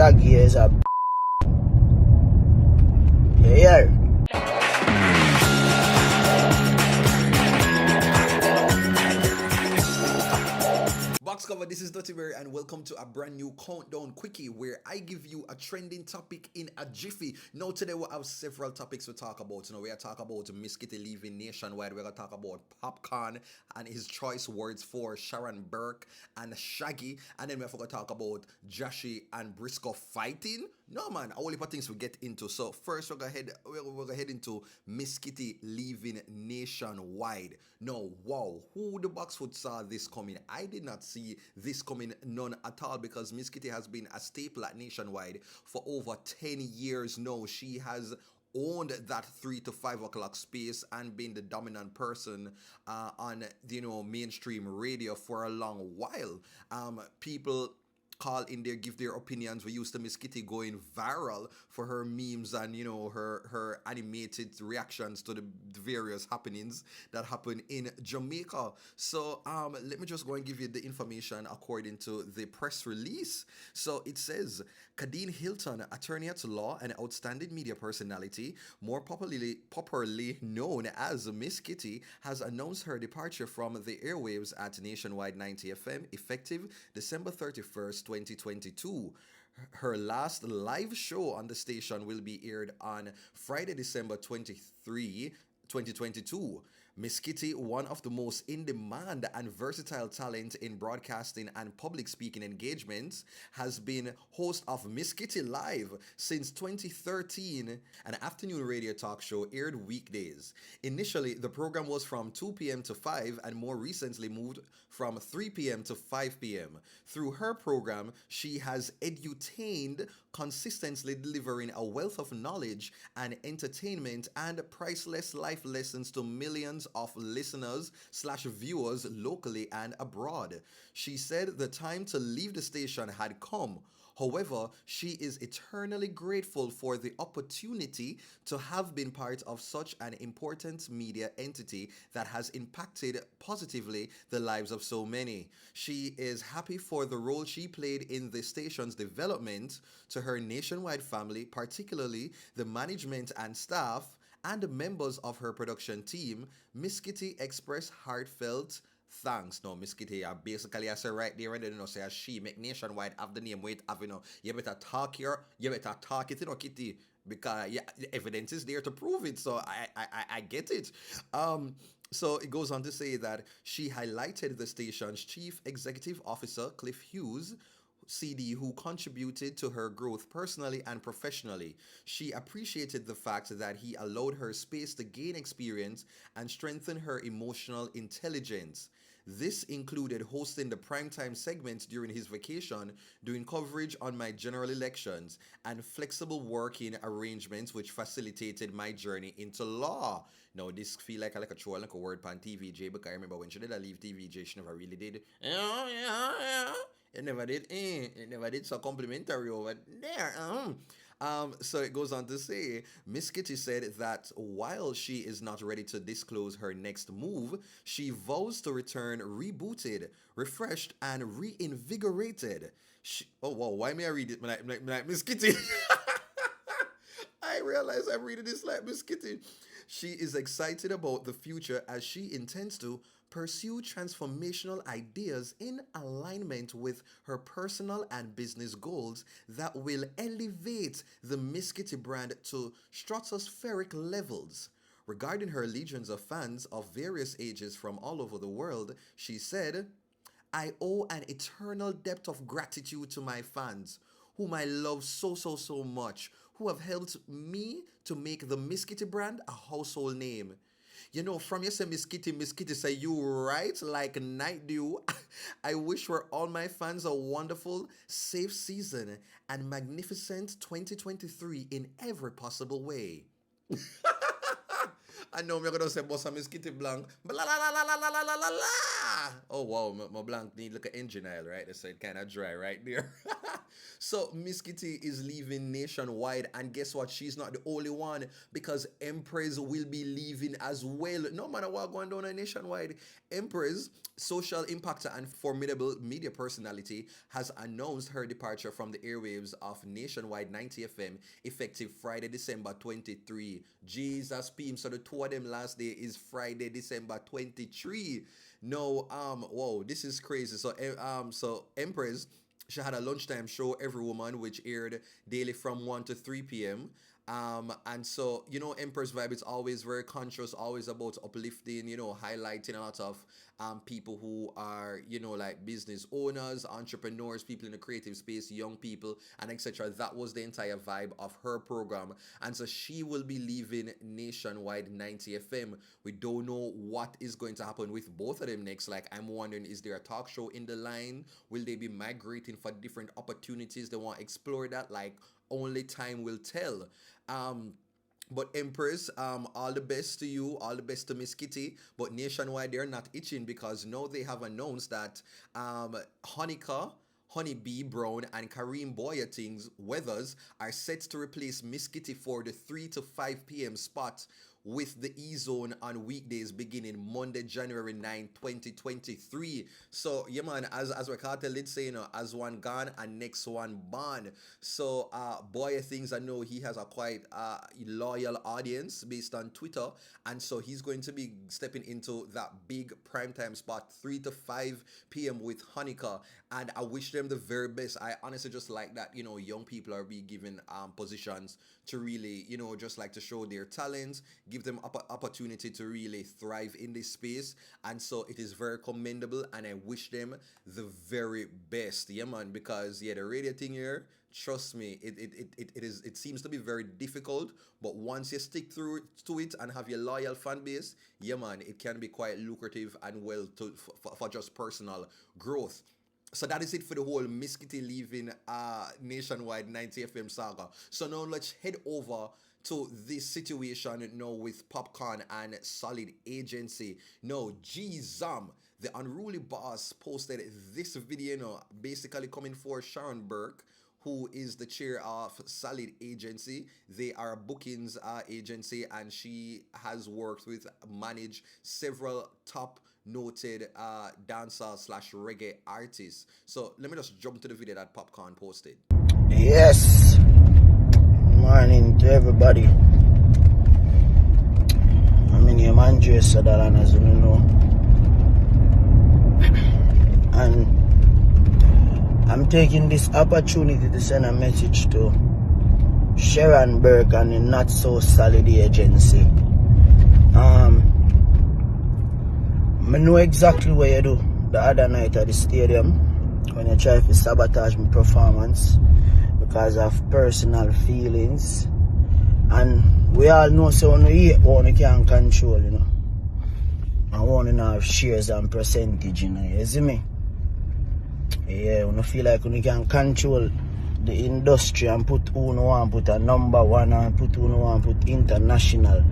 Shaggy is a yeah. Box cover, this is Duttyberry and welcome to a brand new countdown quickie where I give you a trending topic in a jiffy. Now today we have several topics to talk about. We are talking about Miss Kitty leaving nationwide. We're going to talk about Popcaan and his choice words for Sharon Burke and Shaggy. And then we're going to talk about Jahsii and Brysco fighting. No man, a whole heap of things we get into. So first we're going to head into Miss Kitty leaving nationwide. Now, wow, who the Boxfoot saw this coming? I did not see this coming, none at all, because Miss Kitty has been a staple at Nationwide for over 10 years now. She has owned that 3 to 5 o'clock space and been the dominant person on mainstream radio for a long while. People call in there, give their opinions. We used to Miss Kitty going viral for her memes and her animated reactions to the various happenings that happen in Jamaica. So let me just go and give you the information according to the press release. So it says Kadeen Hilton, attorney at law and outstanding media personality, more popularly known as Miss Kitty, has announced her departure from the airwaves at Nationwide 90 FM effective December 31st, 2022. Her last live show on the station will be aired on Friday, December 23, 2022. Miss Kitty, one of the most in-demand and versatile talent in broadcasting and public speaking engagements, has been host of Miss Kitty Live since 2013, an afternoon radio talk show aired weekdays. Initially, the program was from 2 p.m. to 5 and more recently moved from 3 p.m. to 5 p.m. Through her program, she has edutained, consistently delivering a wealth of knowledge and entertainment and priceless life lessons to millions of listeners/viewers locally and abroad. She said the time to leave the station had come. However, she is eternally grateful for the opportunity to have been part of such an important media entity that has impacted positively the lives of so many. She is happy for the role she played in the station's development. To her nationwide family, particularly the management and staff, and the members of her production team, Miss Kitty expressed heartfelt thanks. No, Miss Kitty, basically I say right there and then say she make Nationwide have the name wait have you better talk here, you better talk it, Kitty, because the evidence is there to prove it. So I get it. So it goes on to say that she highlighted the station's chief executive officer, Cliff Hughes, CD, who contributed to her growth personally and professionally. She appreciated the fact that he allowed her space to gain experience and strengthen her emotional intelligence. This included hosting the primetime segments during his vacation, doing coverage on my general elections, and flexible working arrangements which facilitated my journey into law. Now, this feel like a troll, like a word pan TVJ, because I remember when she did leave TVJ, she never really did. Yeah. It never did. It never did. So complimentary over there. So it goes on to say, Miss Kitty said that while she is not ready to disclose her next move, she vows to return rebooted, refreshed, and reinvigorated. Oh wow, why may I read it like Miss Kitty? I realize I'm reading this like Miss Kitty. She is excited about the future as she intends to pursue transformational ideas in alignment with her personal and business goals that will elevate the Miss Kitty brand to stratospheric levels. Regarding her legions of fans of various ages from all over the world, she said, I owe an eternal debt of gratitude to my fans, whom I love so much, who have helped me to make the Miss Kitty brand a household name. From you say Miss Kitty say you right like night dew. I wish for all my fans a wonderful, safe season and magnificent 2023 in every possible way. I know I'm gonna say bossa Miss Kitty blank. Blah, la, la, la, la, la, la, la, la, la. Oh wow, my blank need like an engine oil, right? So it kind of dry right there. So Miss Kitty is leaving nationwide, and guess what? She's not the only one because Empress will be leaving as well. No matter what going on nationwide, Empress, social impactor and formidable media personality, has announced her departure from the airwaves of nationwide 90 FM effective Friday, December 23. Jesus Pim. So the two of them last day is Friday, December 23. No, whoa, this is crazy. So Empress, she had a lunchtime show, Every Woman, which aired daily from 1 to 3 p.m. And so, Empress Vibe is always very conscious, always about uplifting, highlighting a lot of people who are, like business owners, entrepreneurs, people in the creative space, young people, and etc. That was the entire vibe of her program. And so she will be leaving nationwide 90 FM. We don't know what is going to happen with both of them next. Like, I'm wondering, is there a talk show in the line? Will they be migrating for different opportunities? They want to explore that. Like, only time will tell. But Empress, all the best to you, all the best to Miss Kitty. But nationwide, they're not itching because now they have announced that Honeika, Honeybee Brown, and Kareem Boyating's Weathers are set to replace Miss Kitty for the 3 to 5 p.m. spot with the E-Zone on weekdays beginning Monday, January 9, 2023. So, yeah, man, as we cartel did say, as one gone and next one born. So, Boy Things, I know he has a quite loyal audience based on Twitter. And so he's going to be stepping into that big primetime spot, 3 to 5 p.m. with Hanukkah. And I wish them the very best. I honestly just like that, young people are being given positions to really, just like to show their talents, give them opportunity to really thrive in this space. And so it is very commendable, and I wish them the very best. Yeah, man, because the radio thing here, trust me, it seems to be very difficult, but once you stick through to it and have your loyal fan base, yeah, man, it can be quite lucrative and well for just personal growth. So that is it for the whole Miss Kitty leaving nationwide 90 FM saga. So now let's head over to this situation now with Popcaan and Solid Agency. Now, G-Zam, the unruly boss, posted this video, basically coming for Sharon Burke, who is the chair of Solid Agency. They are a bookings agency, and she has worked with, managed several top noted dancer slash reggae artists. So let me just jump to the video that Popcaan posted. Yes, morning to everybody. I'm in your man Sutherland, as you know, and I'm taking this opportunity to send a message to Sharon Burke and the Not So Solid Agency. I know exactly what you do the other night at the stadium when you try to sabotage my performance because of personal feelings. And we all know so when you hate one you can't control, and one have shares and percentage, you see me? Yeah, when you feel like when you can control the industry and put who you want put a number one and put who you want put international.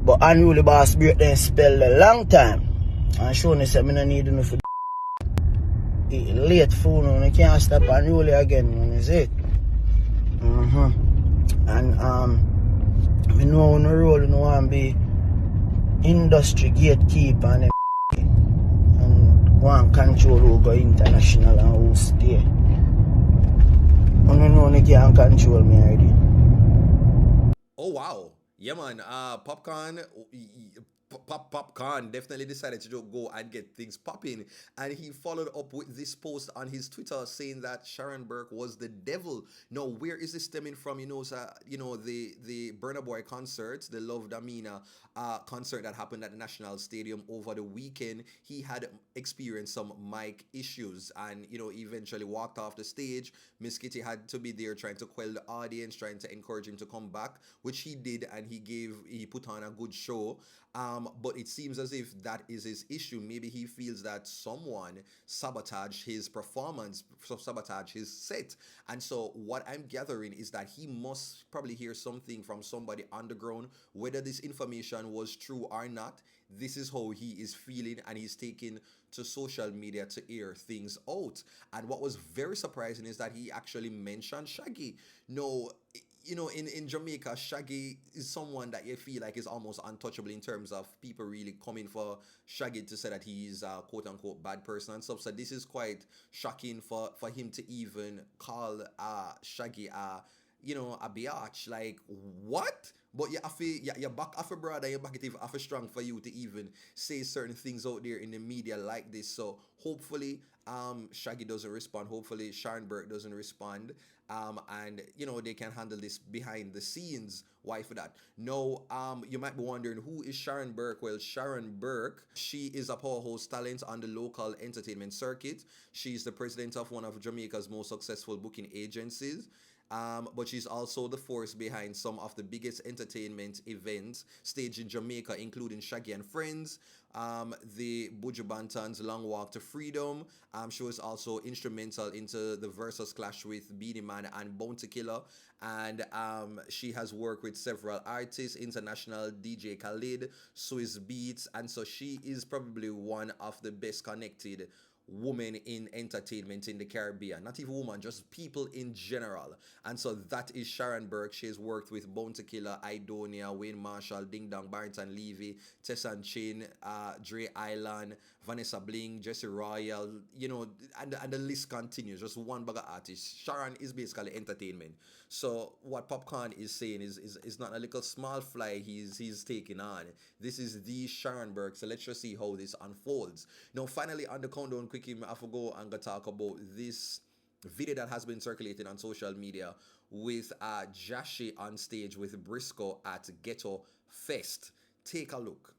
But unruly boss break them spell a long time. And showing us that I don't need enough for late phone, you can't stop unruly again, you see it? And I know on the road you want to be industry gatekeeper and want control who go international and who stay. You know you can't control me already. Oh wow. Yeah, man, Popcaan definitely decided to go and get things popping, and he followed up with this post on his Twitter saying that Sharon Burke was the devil. Now, where is this stemming from? The Burna Boy concert, the Love Damina concert that happened at the National Stadium over the weekend. He had experienced some mic issues, and eventually walked off the stage. Miss Kitty had to be there trying to quell the audience, trying to encourage him to come back, which he did, and he put on a good show. But it seems as if that is his issue. Maybe he feels that someone sabotaged his performance, sabotaged his set. And so what I'm gathering is that he must probably hear something from somebody underground, whether this information was true or not. This is how he is feeling, and he's taking to social media to air things out. And what was very surprising is that he actually mentioned Shaggy. No, in Jamaica, Shaggy is someone that you feel like is almost untouchable in terms of people really coming for Shaggy to say that he's a quote unquote bad person and stuff. So this is quite shocking for him to even call Shaggy a biatch. Like, what? But you have to, you're back off a brother, you're back it even half strong for you to even say certain things out there in the media like this. So hopefully Shaggy doesn't respond. Hopefully Sharon Burke doesn't respond. And they can handle this behind the scenes. Why for that? No, you might be wondering, who is Sharon Burke? Well, Sharon Burke, she is a powerhouse talent on the local entertainment circuit. She's the president of one of Jamaica's most successful booking agencies. But she's also the force behind some of the biggest entertainment events staged in Jamaica, including Shaggy and Friends, the Buju Banton's Long Walk to Freedom. She was also instrumental into the Versus clash with Beenie Man and Bounty Killer. And she has worked with several artists, international DJ Khalid, Swiss Beats. And so she is probably one of the best connected women in entertainment in the Caribbean. Not even women, just people in general. And so that is Sharon Burke. She has worked with Bounty Killer, Idonia, Wayne Marshall, Ding Dong, Barrington Levy, Tessan Chin, Dre Island, Vanessa Bling, Jesse Royal, and the list continues. Just one bag of artists. Sharon is basically entertainment. So what Popcaan is saying is not a little small fly he's taking on. This is the Sharon Burke. So let's just see how this unfolds. Now, finally, on the countdown, quickly, I have to go and go talk about this video that has been circulating on social media with Jahsii on stage with Brysco at Ghetto Fest. Take a look.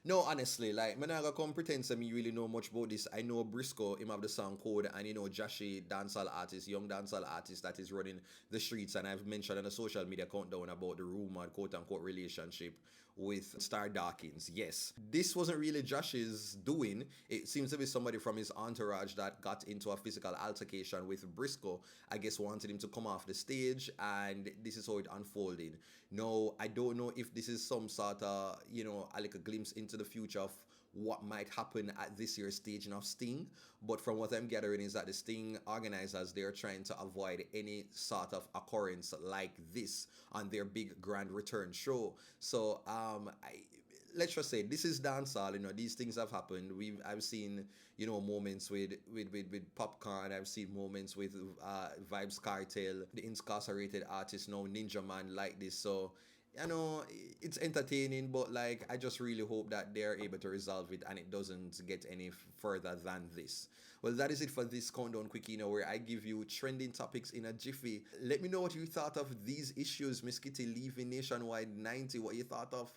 No, honestly, like, I'm not gonna come pretend to me really know much about this. I know Brysco, him have the song Code, and Jahsii, dancehall artist, young dancehall artist that is running the streets, and I've mentioned on the social media countdown about the rumored quote-unquote relationship with Star Dawkins. Yes, this wasn't really Jahsii's doing. It seems to be somebody from his entourage that got into a physical altercation with Brysco. I guess wanted him to come off the stage, and this is how it unfolded. No, I don't know if this is some sort of, like a glimpse into the future of what might happen at this year's staging of Sting, but from what I'm gathering is that the Sting organizers, they're trying to avoid any sort of occurrence like this on their big grand return show. So let's just say this is dancehall. These things have happened. I've seen moments with Popcaan. I've seen moments with Vibes Cartel, the incarcerated artist now Ninja Man like this. So it's entertaining, but like, I just really hope that they're able to resolve it and it doesn't get any further than this. Well, that is it for this countdown quickie, where I give you trending topics in a jiffy. Let me know what you thought of these issues. Miss Kitty leaving Nationwide 90, what you thought of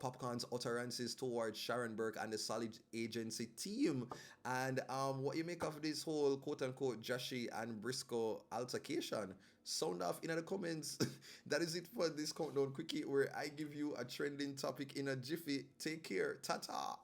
Popcaan's utterances towards Sharon Burke and the Solid Agency team, and what you make of this whole quote-unquote Jahsii and Brysco altercation. Sound off in the comments. That is it for this countdown quickie, where I give you a trending topic in a jiffy. Take care. Ta-ta.